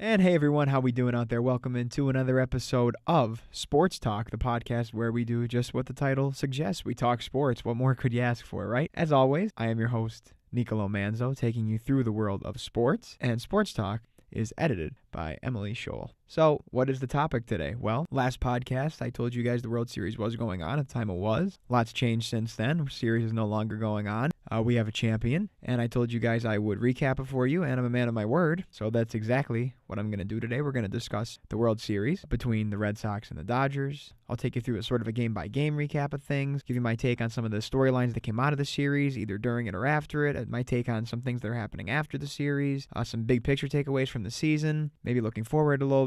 And hey everyone, how we doing out there? Welcome into another episode of Sports Talk, the podcast where we do just what the title suggests. We talk sports. What more could you ask for, right? As always, I am your host, Nicolo Manzo, taking you through the world of sports. And Sports Talk is edited by Emily Scholl. So, what is the topic today? Well, last podcast, I told you guys the World Series was going on at the time it was. Lots changed since then. The series is no longer going on. We have a champion, and I told you guys I would recap it for you, and I'm a man of my word. So that's exactly what I'm going to do today. We're going to discuss the World Series between the Red Sox and the Dodgers. I'll take you through a sort of a game-by-game recap of things, give you my take on some of the storylines that came out of the series, either during it or after it, my take on some things that are happening after the series, some big-picture takeaways from the season, maybe looking forward a little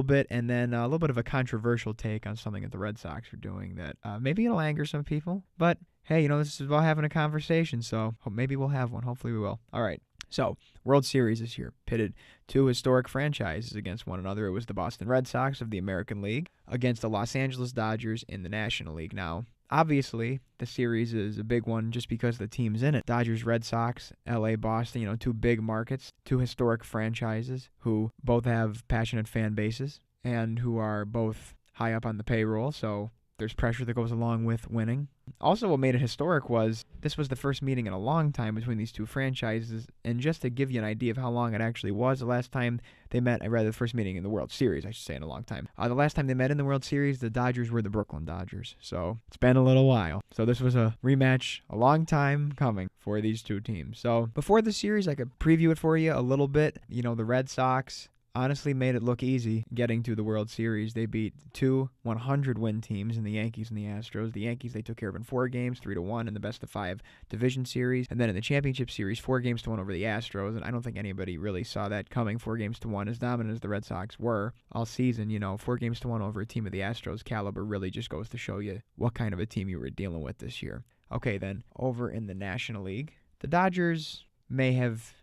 bit, and then a little bit of a controversial take on something that the Red Sox are doing that maybe it'll anger some people, but hey, this is about having a conversation, so maybe we'll have one. Hopefully we will. All right. So, World Series this year pitted two historic franchises against one another. It was the Boston Red Sox of the American League against the Los Angeles Dodgers in the National League. Now, obviously, the series is a big one just because the teams in it. Dodgers, Red Sox, LA, Boston, two big markets, two historic franchises who both have passionate fan bases and who are both high up on the payroll, so there's pressure that goes along with winning. Also, what made it historic was this was the first meeting in a long time between these two franchises, and just to give you an idea of how long it actually was, the last time they met, the first meeting in the World Series, I should say, in a long time. The last time they met in the World Series, the Dodgers were the Brooklyn Dodgers, so it's been a little while. So this was a rematch, a long time coming for these two teams. So before the series, I could preview it for you a little bit. The Red Sox honestly made it look easy getting to the World Series. They beat two 100-win teams in the Yankees and the Astros. The Yankees they took care of in 4 games, 3-1 in the best-of-5 division series. And then in the championship series, 4-1 over the Astros. And I don't think anybody really saw that coming. 4-1, as dominant as the Red Sox were all season. 4-1 over a team of the Astros caliber really just goes to show you what kind of a team you were dealing with this year. Okay, then, over in the National League, the Dodgers may have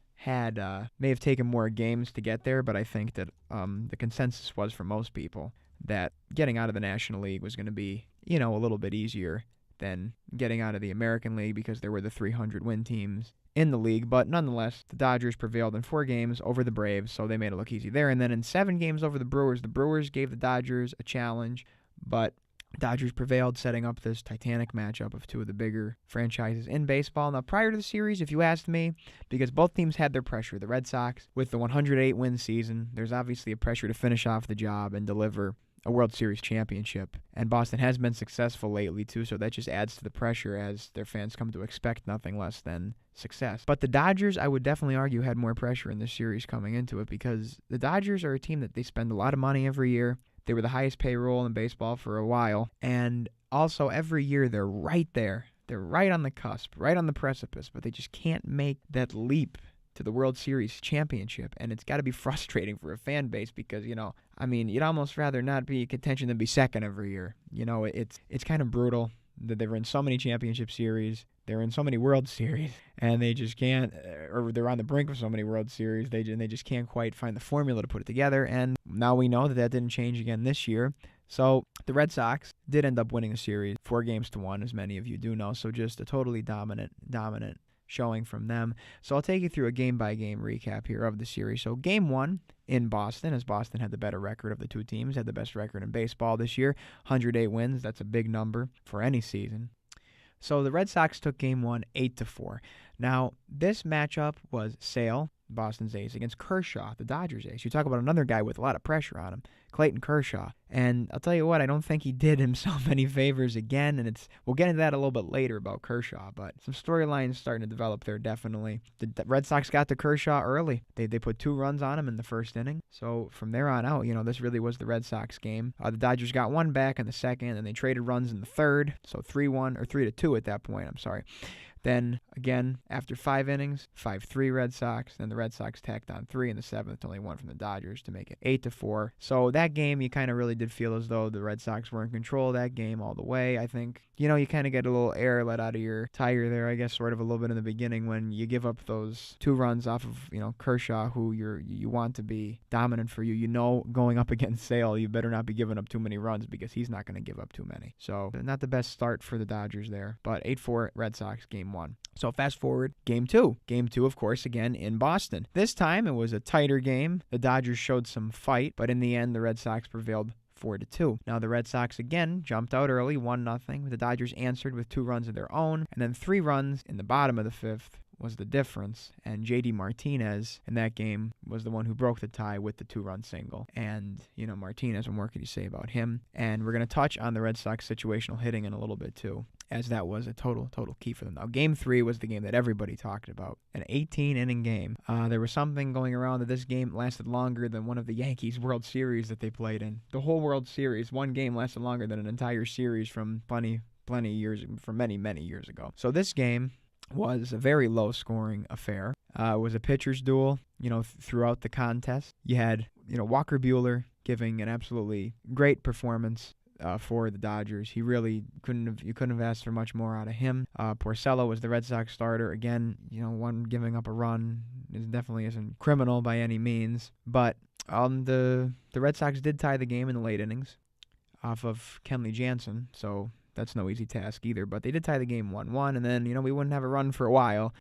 taken more games to get there, but I think that the consensus was for most people that getting out of the National League was going to be, a little bit easier than getting out of the American League because there were the 300-win teams in the league. But nonetheless, the Dodgers prevailed in 4 games over the Braves, so they made it look easy there. And then in 7 games over the Brewers gave the Dodgers a challenge, but Dodgers prevailed, setting up this titanic matchup of two of the bigger franchises in baseball. Now, prior to the series, if you asked me, because both teams had their pressure, the Red Sox, with the 108-win season, there's obviously a pressure to finish off the job and deliver a World Series championship. And Boston has been successful lately, too, so that just adds to the pressure as their fans come to expect nothing less than success. But the Dodgers, I would definitely argue, had more pressure in this series coming into it because the Dodgers are a team that they spend a lot of money every year. They were the highest payroll in baseball for a while. And also every year they're right there. They're right on the cusp, right on the precipice, but they just can't make that leap to the World Series championship. And it's got to be frustrating for a fan base because, you'd almost rather not be in contention than be second every year. It's kind of brutal that they're in so many championship series. They're in so many World Series, and they just can't, or they're on the brink of so many World Series, they just can't quite find the formula to put it together, and now we know that didn't change again this year. So the Red Sox did end up winning the series 4-1, as many of you do know, so just a totally dominant showing from them. So I'll take you through a game-by-game recap here of the series. So Game 1 in Boston, as Boston had the better record of the two teams, had the best record in baseball this year, 108 wins. That's a big number for any season. So the Red Sox took Game 1 8-4. Now, this matchup was Sale, Boston's ace, against Kershaw, the Dodgers ace. You talk about another guy with a lot of pressure on him, Clayton Kershaw. And I'll tell you what, I don't think he did himself any favors again, and we'll get into that a little bit later about Kershaw, but some storylines starting to develop there, definitely. The Red Sox got to Kershaw early. They put 2 runs on him in the first inning. So from there on out, this really was the Red Sox game. The Dodgers got 1 back in the second, and they traded runs in the third, so 3-1, or 3-2 at that point, I'm sorry. Then, again, after 5 innings, 5-3 Red Sox. Then the Red Sox tacked on 3 in the 7th, only 1 from the Dodgers to make it 8-4. So that game, you kind of really did feel as though the Red Sox were in control of that game all the way. I think, you kind of get a little air let out of your tire there, I guess, sort of a little bit in the beginning when you give up those 2 runs off of, Kershaw, who you want to be dominant for you. Going up against Sale, you better not be giving up too many runs because he's not going to give up too many. So not the best start for the Dodgers there, but 8-4 Red Sox game 1. So fast forward, Game 2. Game 2, of course, again in Boston. This time it was a tighter game. The Dodgers showed some fight, but in the end, the Red Sox prevailed 4-2. Now the Red Sox again jumped out early, 1-0. The Dodgers answered with 2 runs of their own, and then 3 runs in the bottom of the 5th was the difference. And J.D. Martinez in that game was the one who broke the tie with the 2-run single. And, Martinez, what more could you say about him? And we're going to touch on the Red Sox situational hitting in a little bit too, as that was a total key for them. Now, Game 3 was the game that everybody talked about, an 18-inning game. There was something going around that this game lasted longer than one of the Yankees' World Series that they played in. The whole World Series, one game lasted longer than an entire series from many years ago. So this game was a very low-scoring affair. It was a pitcher's duel, throughout the contest. You had, Walker Buehler giving an absolutely great performance for the Dodgers. He really couldn't have asked for much more out of him. Porcello was the Red Sox starter. Again, one giving up a run definitely isn't criminal by any means. But the Red Sox did tie the game in the late innings off of Kenley Jansen, so that's no easy task either. But they did tie the game 1-1, and then, we wouldn't have a run for a while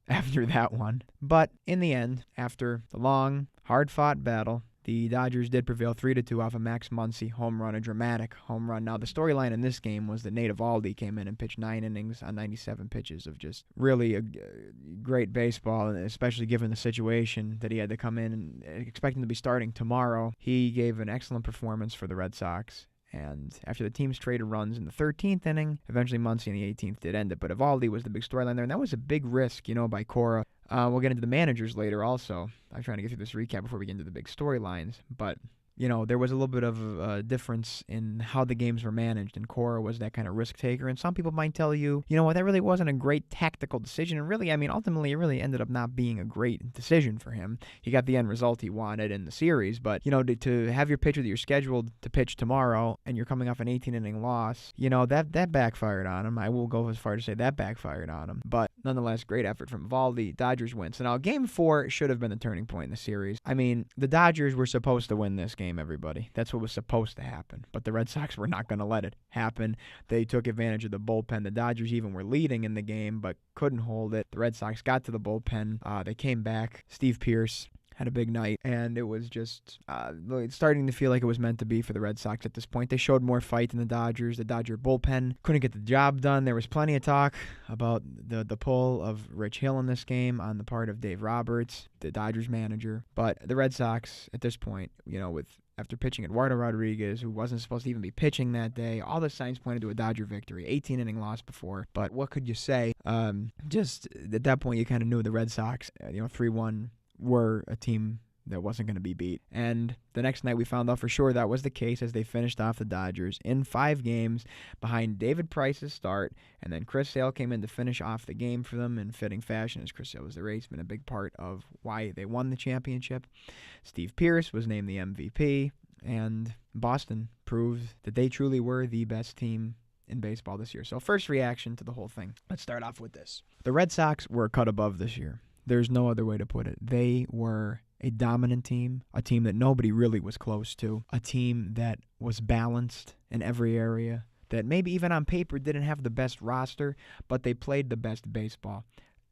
after that one. But in the end, after the long, hard-fought battle, the Dodgers did prevail 3-2 off a Max Muncy home run, a dramatic home run. Now, the storyline in this game was that Nate Eovaldi came in and pitched 9 innings on 97 pitches of just really a great baseball, and especially given the situation that he had to come in and expecting to be starting tomorrow. He gave an excellent performance for the Red Sox. And after the teams traded runs in the 13th inning, eventually Muncy in the 18th did end it. But Eovaldi was the big storyline there, and that was a big risk, by Cora. We'll get into the managers later also. I'm trying to get through this recap before we get into the big storylines. But, there was a little bit of a difference in how the games were managed, and Cora was that kind of risk taker. And some people might tell you, that really wasn't a great tactical decision. And really, ultimately, it really ended up not being a great decision for him. He got the end result he wanted in the series. But, to have your pitcher that you're scheduled to pitch tomorrow and you're coming off an 18-inning loss, that backfired on him. I will go as far to say that backfired on him. But nonetheless, great effort from Eovaldi. Dodgers win. So now Game 4 should have been the turning point in the series. The Dodgers were supposed to win this game, everybody. That's what was supposed to happen. But the Red Sox were not going to let it happen. They took advantage of the bullpen. The Dodgers even were leading in the game, but couldn't hold it. The Red Sox got to the bullpen. They came back. Steve Pearce had a big night, and it was just starting to feel like it was meant to be for the Red Sox at this point. They showed more fight than the Dodgers. The Dodger bullpen couldn't get the job done. There was plenty of talk about the pull of Rich Hill in this game on the part of Dave Roberts, the Dodgers manager. But the Red Sox, at this point, after pitching Eduardo Rodriguez, who wasn't supposed to even be pitching that day, all the signs pointed to a Dodger victory. 18-inning loss before. But what could you say? Just at that point, you kind of knew the Red Sox, 3-1, were a team that wasn't going to be beat. And the next night we found out for sure that was the case as they finished off the Dodgers in 5 games behind David Price's start. And then Chris Sale came in to finish off the game for them in fitting fashion, as Chris Sale was the raceman, a big part of why they won the championship. Steve Pearce was named the MVP, and Boston proved that they truly were the best team in baseball this year. So first reaction to the whole thing. Let's start off with this. The Red Sox were a cut above this year. There's no other way to put it. They were a dominant team, a team that nobody really was close to, a team that was balanced in every area, that maybe even on paper didn't have the best roster, but they played the best baseball.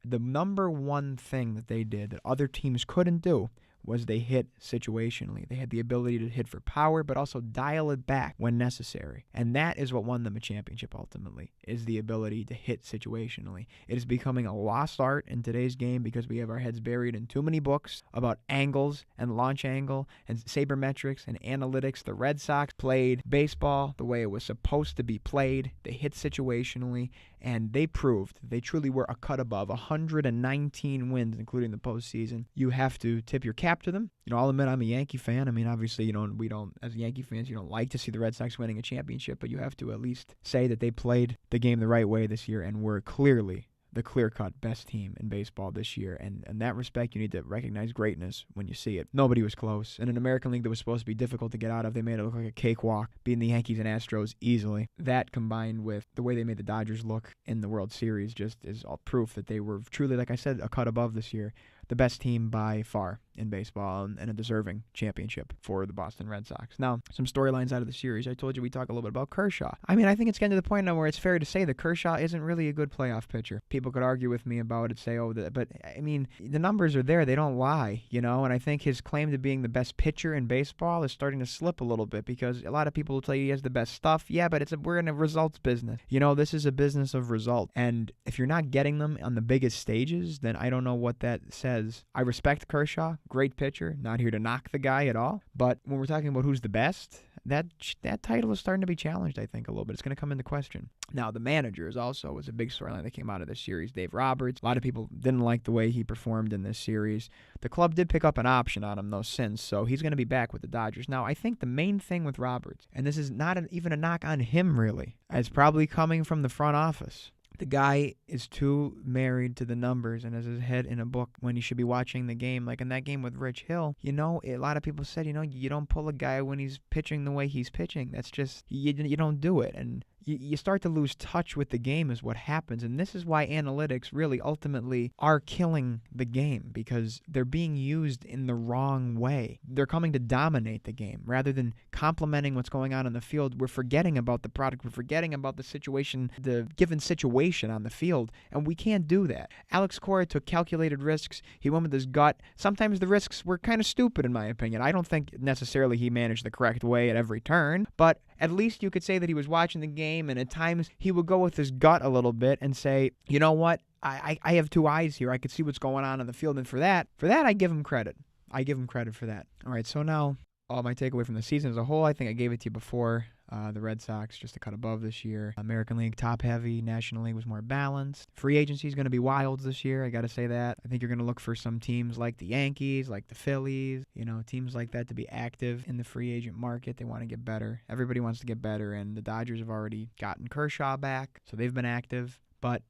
The number one thing that they did that other teams couldn't do was they hit situationally. They had the ability to hit for power, but also dial it back when necessary. And that is what won them a championship ultimately, is the ability to hit situationally. It is becoming a lost art in today's game because we have our heads buried in too many books about angles and launch angle and sabermetrics and analytics. The Red Sox played baseball the way it was supposed to be played. They hit situationally, and they proved they truly were a cut above. 119 wins, including the postseason. You have to tip your cap to them. I'll admit I'm a Yankee fan. Obviously, we don't, as Yankee fans, you don't like to see the Red Sox winning a championship, but you have to at least say that they played the game the right way this year and were clearly the clear-cut best team in baseball this year. And in that respect, you need to recognize greatness when you see it. Nobody was close. In an American League that was supposed to be difficult to get out of, they made it look like a cakewalk, beating the Yankees and Astros easily. That, combined with the way they made the Dodgers look in the World Series, just is all proof that they were truly, like I said, a cut above this year. the best team by far in baseball and a deserving championship for the Boston Red Sox. Now, some storylines out of the series. I told you we talk a little bit about Kershaw. I mean, I think it's getting to the point now where it's fair to say that Kershaw isn't really a good playoff pitcher. People could argue with me about it, say, but I mean, the numbers are there. They don't lie, and I think his claim to being the best pitcher in baseball is starting to slip a little bit because a lot of people will tell you he has the best stuff. Yeah, but we're in a results business. This is a business of results. And if you're not getting them on the biggest stages, then I don't know what that says. I respect Kershaw, great pitcher, not here to knock the guy at all. But when we're talking about who's the best, that title is starting to be challenged, I think, a little bit. It's going to come into question. Now, the manager was a big storyline that came out of this series. Dave Roberts. A lot of people didn't like the way he performed in this series. The club did pick up an option on him, though, since, so he's going to be back with the Dodgers. Now, I think the main thing with Roberts, and this is not even a knock on him, really, it's probably coming from the front office. The guy is too married to the numbers and has his head in a book when he should be watching the game. Like in that game with Rich Hill, a lot of people said, you don't pull a guy when he's pitching the way he's pitching. That's just, you don't do it. And you start to lose touch with the game is what happens. And this is why analytics really ultimately are killing the game, because they're being used in the wrong way. They're coming to dominate the game rather than complementing what's going on in the field. We're forgetting about the product. We're forgetting about the situation, the given situation on the field, and we can't do that. Alex Cora took calculated risks. He went with his gut. Sometimes the risks were kind of stupid, in my opinion. I don't think necessarily he managed the correct way at every turn, but at least you could say that he was watching the game, and at times he would go with his gut a little bit and say, you know what, I have two eyes here. I could see what's going on in the field, and for that, I give him credit. I give him credit for that. All right, so now my takeaway from the season as a whole, I think I gave it to you before. The Red Sox just a cut above this year. American League top-heavy. National League was more balanced. Free agency is going to be wild this year. I got to say that. I think you're going to look for some teams like the Yankees, like the Phillies, teams like that to be active in the free agent market. They want to get better. Everybody wants to get better, and the Dodgers have already gotten Kershaw back, so they've been active. But,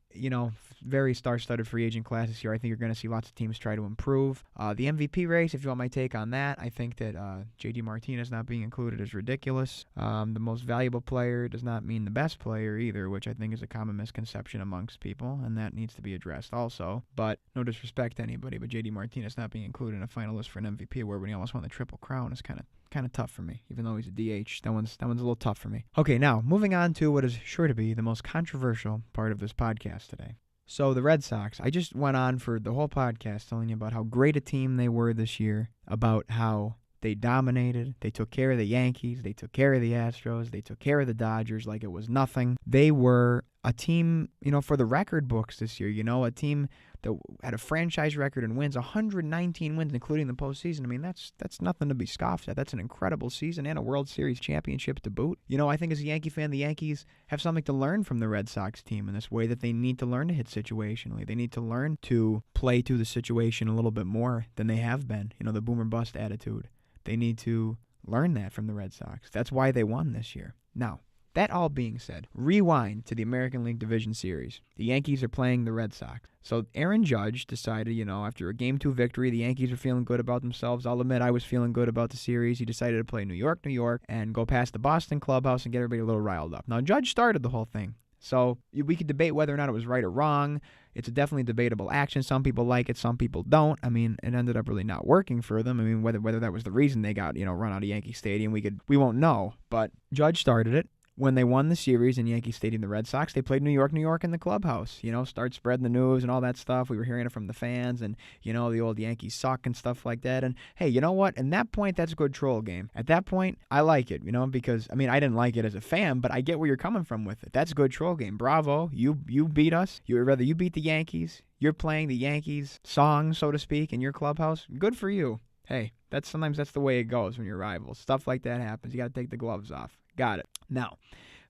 very star-studded free agent class this year. I think you're going to see lots of teams try to improve. The MVP race, if you want my take on that, I think that J.D. Martinez not being included is ridiculous. The most valuable player does not mean the best player either, which I think is a common misconception amongst people, and that needs to be addressed also. But no disrespect to anybody, but J.D. Martinez not being included in a finalist for an MVP award when he almost won the Triple Crown is kind of tough for me, even though he's a DH. That one's a little tough for me. Okay, now, moving on to what is sure to be the most controversial part of this podcast today. So the Red Sox, I just went on for the whole podcast telling you about how great a team they were this year, about how they dominated, they took care of the Yankees, they took care of the Astros, they took care of the Dodgers like it was nothing. They were a team, for the record books this year, a team that had a franchise record in wins, 119 wins, including the postseason. I mean, that's nothing to be scoffed at. That's an incredible season and a World Series championship to boot. I think as a Yankee fan, the Yankees have something to learn from the Red Sox team in this way that they need to learn to hit situationally. They need to learn to play to the situation a little bit more than they have been. The boom or bust attitude. They need to learn that from the Red Sox. That's why they won this year. Now, that all being said, rewind to the American League Division Series. The Yankees are playing the Red Sox. So Aaron Judge decided, after a Game 2 victory, the Yankees were feeling good about themselves. I'll admit I was feeling good about the series. He decided to play New York, and go past the Boston clubhouse and get everybody a little riled up. Now, Judge started the whole thing. So we could debate whether or not it was right or wrong. It's a definitely debatable action. Some people like it, some people don't. I mean, it ended up really not working for them. I mean, whether that was the reason they got, run out of Yankee Stadium, we won't know. But Judge started it. When they won the series in Yankee Stadium, the Red Sox, they played New York in the clubhouse. Start spreading the news and all that stuff. We were hearing it from the fans and, the old Yankees suck and stuff like that. And, hey, you know what? In that point, that's a good troll game. At that point, I like it, because, I didn't like it as a fan, but I get where you're coming from with it. That's a good troll game. Bravo. You beat us. You beat the Yankees. You're playing the Yankees song, so to speak, in your clubhouse. Good for you. Hey, sometimes that's the way it goes when you're rivals. Stuff like that happens. You got to take the gloves off. Got it. Now,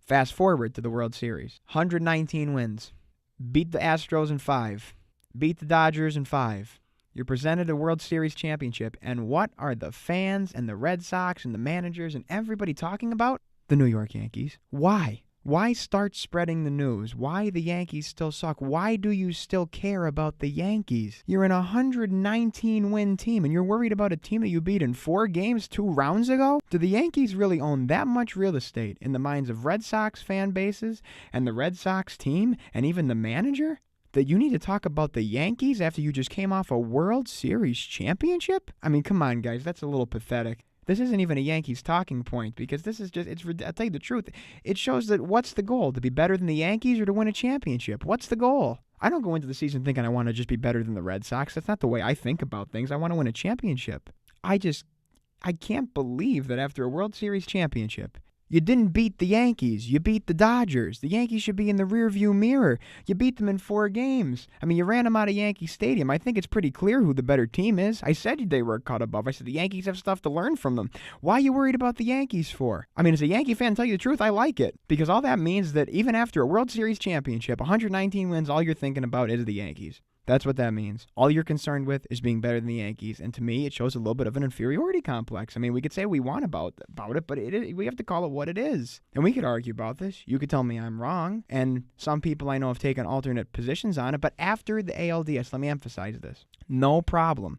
fast forward to the World Series. 119 wins. Beat the Astros in 5. Beat the Dodgers in 5. You're presented a World Series championship. And what are the fans and the Red Sox and the managers and everybody talking about? The New York Yankees. Why? Why start spreading the news? Why the Yankees still suck? Why do you still care about the Yankees? You're an 119-win team, and you're worried about a team that you beat in 4 games 2 rounds ago? Do the Yankees really own that much real estate in the minds of Red Sox fan bases and the Red Sox team and even the manager? that you need to talk about the Yankees after you just came off a World Series championship? I mean, come on, guys. That's a little pathetic. This isn't even a Yankees talking point because this is just, I'll tell you the truth. It shows that what's the goal? To be better than the Yankees or to win a championship? What's the goal? I don't go into the season thinking I want to just be better than the Red Sox. That's not the way I think about things. I want to win a championship. I can't believe that after a World Series championship, you didn't beat the Yankees. You beat the Dodgers. The Yankees should be in the rearview mirror. You beat them in 4 games. I mean, you ran them out of Yankee Stadium. I think it's pretty clear who the better team is. I said they were cut above. I said the Yankees have stuff to learn from them. Why are you worried about the Yankees for? I mean, as a Yankee fan, to tell you the truth, I like it. Because all that means is that even after a World Series championship, 119 wins, all you're thinking about is the Yankees. That's what that means. All you're concerned with is being better than the Yankees. And to me, it shows a little bit of an inferiority complex. I mean, we could say we want about it, but we have to call it what it is. And we could argue about this. You could tell me I'm wrong. And some people I know have taken alternate positions on it. But after the ALDS, let me emphasize this. No problem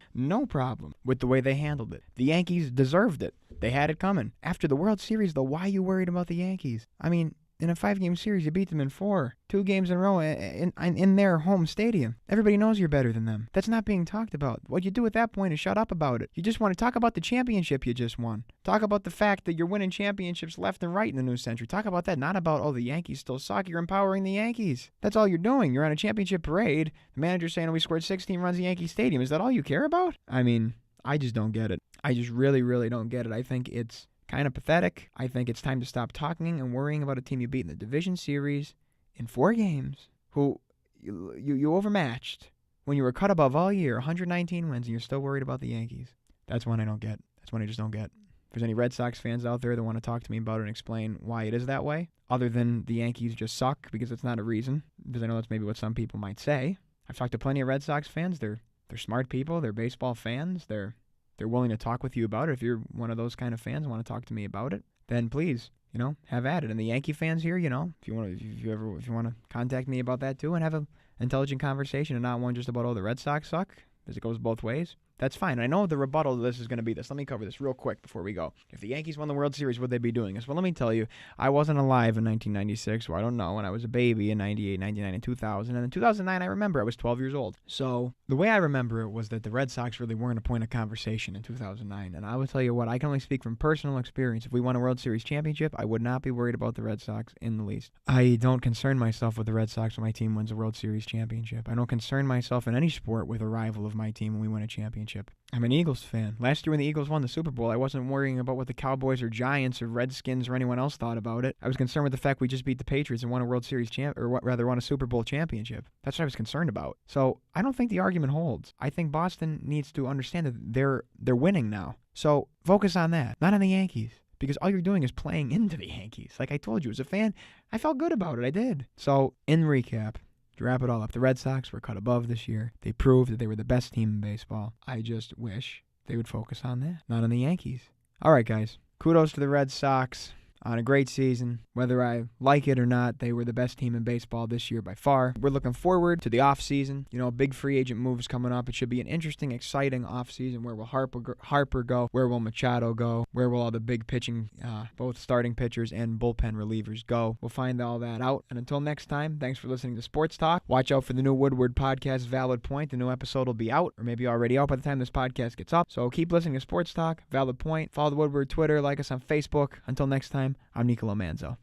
with the way they handled it. The Yankees deserved it. They had it coming. After the World Series, though, why are you worried about the Yankees? I mean, in a 5-game series, you beat them in 4. 2 games in a row in their home stadium. Everybody knows you're better than them. That's not being talked about. What you do at that point is shut up about it. You just want to talk about the championship you just won. Talk about the fact that you're winning championships left and right in the new century. Talk about that, not about, oh, the Yankees still suck. You're empowering the Yankees. That's all you're doing. You're on a championship parade. The manager's saying, oh, we scored 16 runs in Yankee Stadium. Is that all you care about? I mean, I just don't get it. I just really, really don't get it. I think it's kind of pathetic. I think it's time to stop talking and worrying about a team you beat in the division series in 4 games, who you overmatched when you were cut above all year, 119 wins, and you're still worried about the Yankees. That's one I don't get. That's one I just don't get. If there's any Red Sox fans out there that want to talk to me about it and explain why it is that way, other than the Yankees just suck, because it's not a reason, because I know that's maybe what some people might say. I've talked to plenty of Red Sox fans. They're smart people. They're baseball fans. They're willing to talk with you about it. If you're one of those kind of fans and want to talk to me about it, then please, have at it. And the Yankee fans here, if you want to contact me about that too and have an intelligent conversation and not one just about, oh, the Red Sox suck, because it goes both ways, that's fine. I know the rebuttal to this is going to be this. Let me cover this real quick before we go. If the Yankees won the World Series, would they be doing this? Well, let me tell you, I wasn't alive in 1996, or I don't know, when I was a baby in 98, 99, and 2000. And in 2009, I remember I was 12 years old. So the way I remember it was that the Red Sox really weren't a point of conversation in 2009. And I will tell you what, I can only speak from personal experience. If we won a World Series championship, I would not be worried about the Red Sox in the least. I don't concern myself with the Red Sox when my team wins a World Series championship. I don't concern myself in any sport with a rival of my team when we win a championship. I'm an Eagles fan. Last year when the Eagles won the Super Bowl, I wasn't worrying about what the Cowboys or Giants or Redskins or anyone else thought about it. I was concerned with the fact we just beat the Patriots and won a World Series won a Super Bowl championship. That's what I was concerned about. So I don't think the argument holds. I think Boston needs to understand that they're winning now. So focus on that, not on the Yankees. Because all you're doing is playing into the Yankees. Like I told you, as a fan, I felt good about it. I did. So in recap, to wrap it all up, the Red Sox were cut above this year. They proved that they were the best team in baseball. I just wish they would focus on that, not on the Yankees. All right, guys. Kudos to the Red Sox on a great season. Whether I like it or not, they were the best team in baseball this year by far. We're looking forward to the offseason. Big free agent moves coming up. It should be an interesting, exciting offseason. Where will Harper go? Where will Machado go? Where will all the big pitching, both starting pitchers and bullpen relievers go? We'll find all that out. And until next time, thanks for listening to Sports Talk. Watch out for the new Woodward podcast, Valid Point. The new episode will be out, or maybe already out by the time this podcast gets up. So keep listening to Sports Talk, Valid Point. Follow the Woodward Twitter. Like us on Facebook. Until next time, I'm Nicolo Manzo.